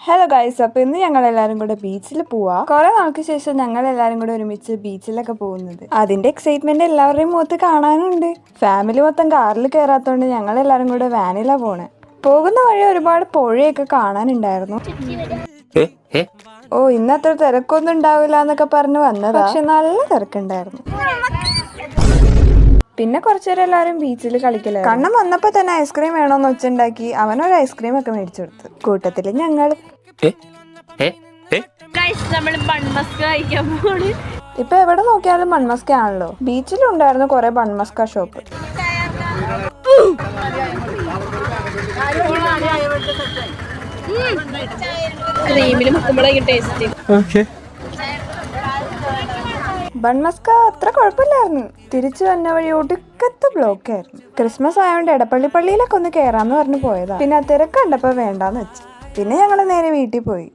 Hello guys, അപ്പോൾ ഇന്ന് ഞങ്ങളെല്ലാവരും കൂടെ ബീച്ചിൽ പോവാ. കുറെ നാൾക്ക് ശേഷം ഞങ്ങളെല്ലാവരും കൂടെ ഒരുമിച്ച് ബീച്ചിലൊക്കെ പോകുന്നത്. അതിന്റെ എക്സൈറ്റ്മെന്റ് എല്ലാവരുടെയും മുഖത്ത് കാണാനുണ്ട്. ഫാമിലി മൊത്തം കാറിൽ കയറാത്തോണ്ട് ഞങ്ങളെല്ലാവരും കൂടെ വാനിലാ പോണേ. പോകുന്ന വഴി ഒരുപാട് പുഴയൊക്കെ കാണാനുണ്ടായിരുന്നു. ഓ, ഇന്നത്ര തിരക്കൊന്നും ഉണ്ടാവില്ല എന്നൊക്കെ പറഞ്ഞ് വന്നതാ, പക്ഷെ നല്ല തിരക്കുണ്ടായിരുന്നു. പിന്നെ കുറച്ചേരം എല്ലാവരും ബീച്ചിൽ കളിക്കല. കണ്ണം വന്നപ്പോ തന്നെ ഐസ്ക്രീം വേണോന്ന് വെച്ചുണ്ടാക്കി അവനൊരു ഐസ്ക്രീം ഒക്കെ മേടിച്ചു കൊടുത്തു. കൂട്ടത്തില് ഞങ്ങൾ ഇപ്പൊ എവിടെ നോക്കിയാലും ബൺമസ്ക ആണല്ലോ. ബീച്ചിലും ഉണ്ടായിരുന്നു കുറെ ബൺമസ്ക ഷോപ്പ്. ബൺമസ്ക അത്ര കുഴപ്പമില്ലായിരുന്നു. തിരിച്ചു വന്ന വഴി ഒടുക്കത്തെ ബ്ലോക്ക് ആയിരുന്നു. ക്രിസ്മസ് ആയതുകൊണ്ട് എടപ്പള്ളി പള്ളിയിലൊക്കെ ഒന്ന് കയറാന്ന് പറഞ്ഞു പോയതാ. പിന്നെ ആ തിരക്ക് കണ്ടപ്പോ വേണ്ടാന്ന് വെച്ചു. പിന്നെ ഞങ്ങൾ നേരെ വീട്ടിൽ പോയി.